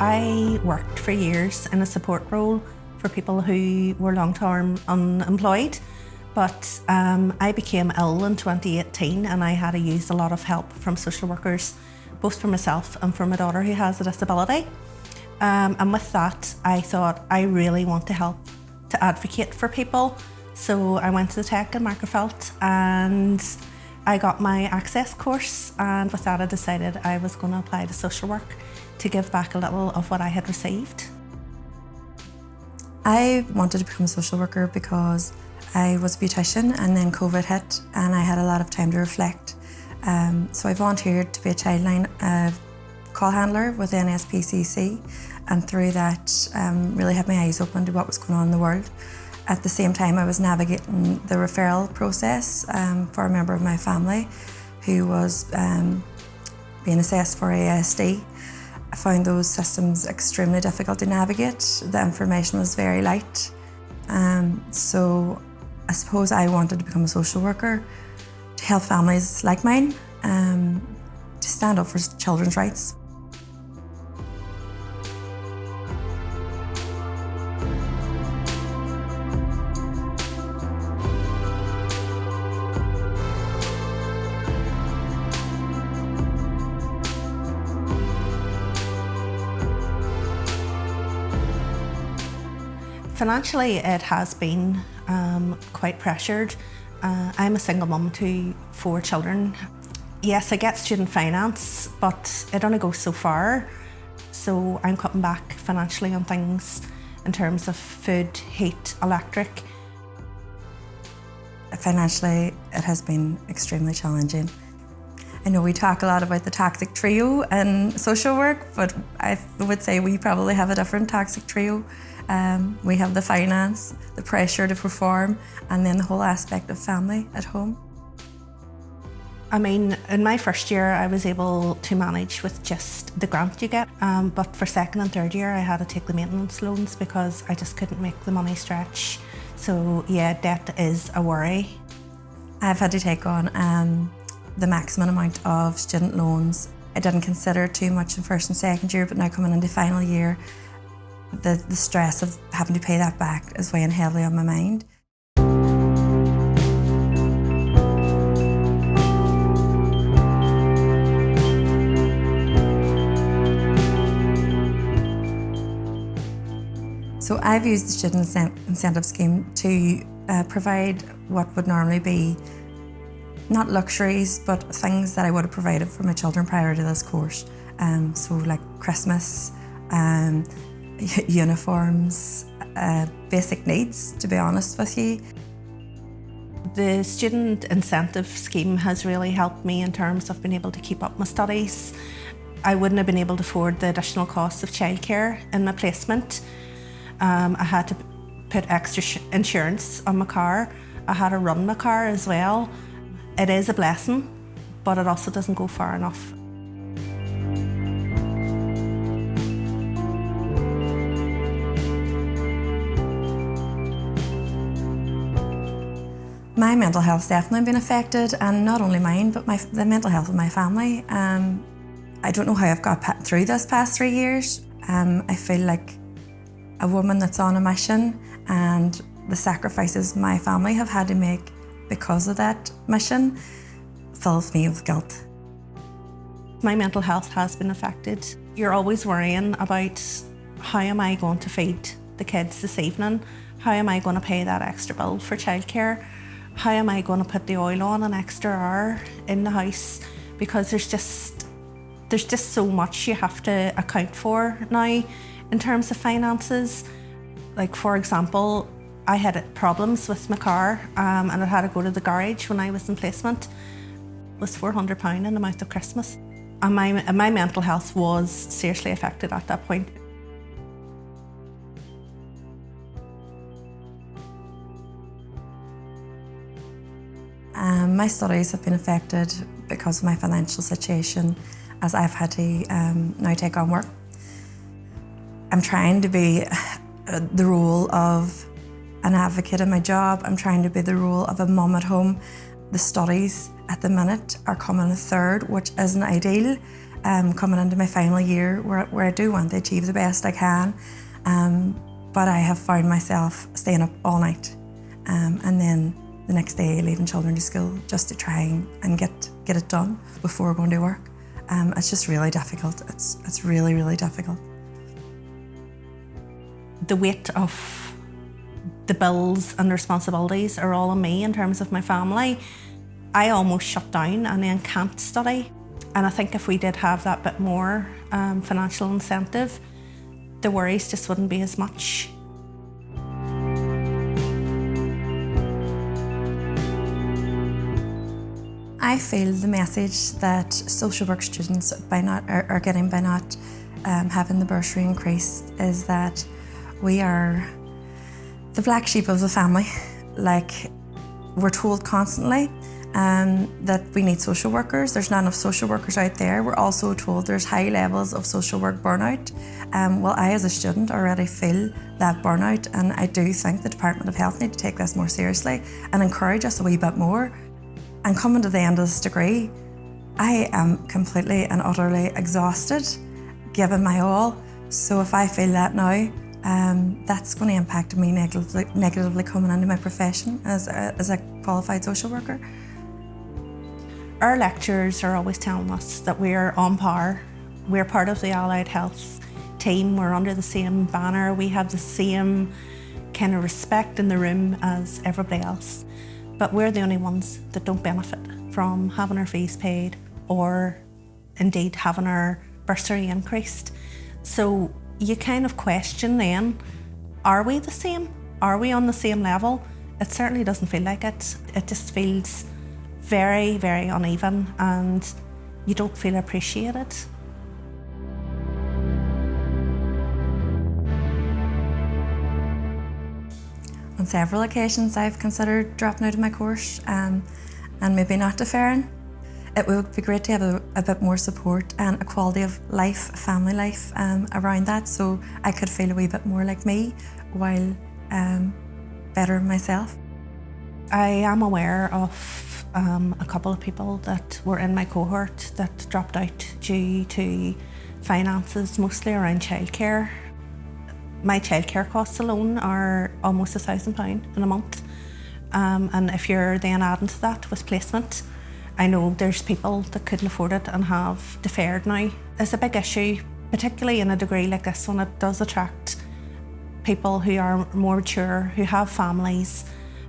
I worked for years in a support role for people who were long-term unemployed, but I became ill in 2018 and I had to use a lot of help from social workers, both for myself and for my daughter who has a disability. And with that, I thought I really want to help to advocate for people. So I went to the Tech in Magherafelt and I got my Access course, and with that I decided I was going to apply to social work to give back a little of what I had received. I wanted to become a social worker because I was a beautician and then COVID hit and I had a lot of time to reflect. So I volunteered to be a childline call handler with NSPCC, and through that really had my eyes open to what was going on in the world. At the same time I was navigating the referral process for a member of my family who was being assessed for ASD. I found those systems extremely difficult to navigate. The information was very light. So I suppose I wanted to become a social worker to help families like mine to stand up for children's rights. Financially, it has been quite pressured. I'm a single mum to 4 children. Yes, I get student finance, but it only goes so far. So I'm cutting back financially on things in terms of food, heat, electric. Financially, it has been extremely challenging. I know we talk a lot about the toxic trio in social work, but I would say we probably have a different toxic trio. We have the finance, the pressure to perform, and then the whole aspect of family at home. I mean, in my first year, I was able to manage with just the grant you get, but for second and third year, I had to take the maintenance loans because I just couldn't make the money stretch. So yeah, debt is a worry. I've had to take on the maximum amount of student loans. I didn't consider too much in first and second year, but now coming into final year, the stress of having to pay that back is weighing heavily on my mind. So I've used the student incentive scheme to provide what would normally be not luxuries, but things that I would have provided for my children prior to this course. So like Christmas, uniforms, basic needs, to be honest with you. The student incentive scheme has really helped me in terms of being able to keep up my studies. I wouldn't have been able to afford the additional costs of childcare in my placement. I had to put extra insurance on my car. I had to run my car as well. It is a blessing, but it also doesn't go far enough. My mental health's definitely been affected, and not only mine, but the mental health of my family. I don't know how I've got through this past 3 years. I feel like a woman that's on a mission, and the sacrifices my family have had to make because of that mission fills me with guilt. My mental health has been affected. You're always worrying about how am I going to feed the kids this evening? How am I going to pay that extra bill for childcare? How am I going to put the oil on an extra hour in the house? Because there's just so much you have to account for now in terms of finances. Like, for example, I had problems with my car and I had to go to the garage when I was in placement. It was £400 in the month of Christmas. And my mental health was seriously affected at that point. My studies have been affected because of my financial situation, as I've had to now take on work. I'm trying to be the role of an advocate in my job. I'm trying to be the role of a mum at home. The studies at the minute are coming third, which isn't ideal. coming into my final year where I do want to achieve the best I can. But I have found myself staying up all night and then the next day leaving children to school just to try and get it done before going to work. It's just really difficult. It's really, really difficult. The weight of the bills and responsibilities are all on me in terms of my family. I almost shut down and then can't study. And I think if we did have that bit more financial incentive, the worries just wouldn't be as much. I feel the message that social work students are getting by not having the bursary increased is that we are the black sheep of the family. Like, we're told constantly that we need social workers. There's not enough social workers out there. We're also told there's high levels of social work burnout. Well, I as a student already feel that burnout, and I do think the Department of Health need to take this more seriously and encourage us a wee bit more. And coming to the end of this degree, I am completely and utterly exhausted, given my all. So if I feel that now, that's going to impact me negatively coming into my profession as a qualified social worker. Our lecturers are always telling us that we're on par. We're part of the Allied Health team. We're under the same banner. We have the same kind of respect in the room as everybody else. But we're the only ones that don't benefit from having our fees paid or indeed having our bursary increased. So you kind of question then, are we the same? Are we on the same level? It certainly doesn't feel like it. It just feels very, very uneven and you don't feel appreciated. On several occasions I've considered dropping out of my course and maybe not deferring. It would be great to have a bit more support and a quality of life, family life around that, so I could feel a wee bit more like me while bettering myself. I am aware of a couple of people that were in my cohort that dropped out due to finances, mostly around childcare. My childcare costs alone are almost £1,000 in a month. And if you're then adding to that with placement, I know there's people that couldn't afford it and have deferred now. It's a big issue, particularly in a degree like this one. It does attract people who are more mature, who have families.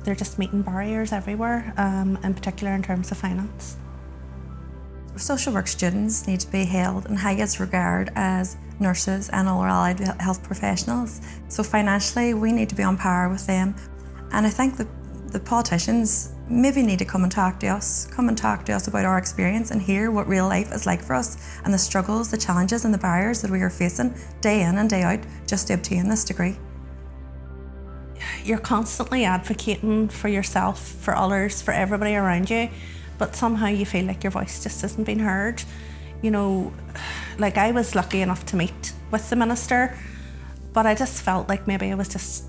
They're just meeting barriers everywhere, in particular in terms of finance. Social work students need to be held in highest regard as nurses and all allied health professionals. So financially, we need to be on par with them. And I think that the politicians maybe need to come and talk to us about our experience and hear what real life is like for us and the struggles, the challenges and the barriers that we are facing day in and day out just to obtain this degree. You're constantly advocating for yourself, for others, for everybody around you, but somehow you feel like your voice just isn't being heard. You know, like I was lucky enough to meet with the minister, but I just felt like maybe I was just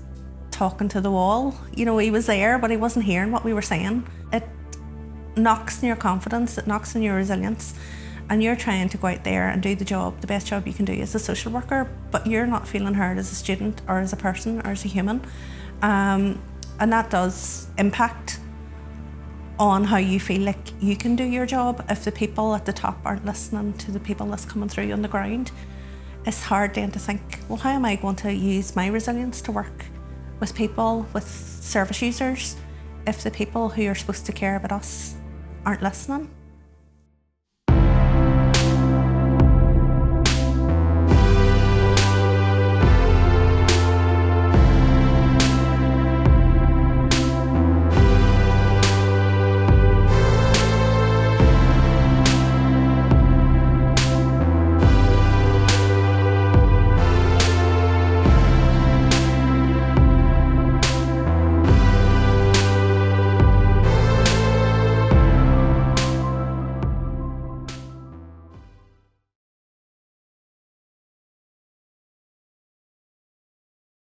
talking to the wall. You know, he was there, but he wasn't hearing what we were saying. It knocks on your confidence, it knocks on your resilience, and you're trying to go out there and do the job, the best job you can do as a social worker, but you're not feeling heard as a student or as a person or as a human. And that does impact on how you feel like you can do your job if the people at the top aren't listening to the people that's coming through on the ground. It's hard then to think, well, how am I going to use my resilience to work with people, with service users, if the people who are supposed to care about us aren't listening?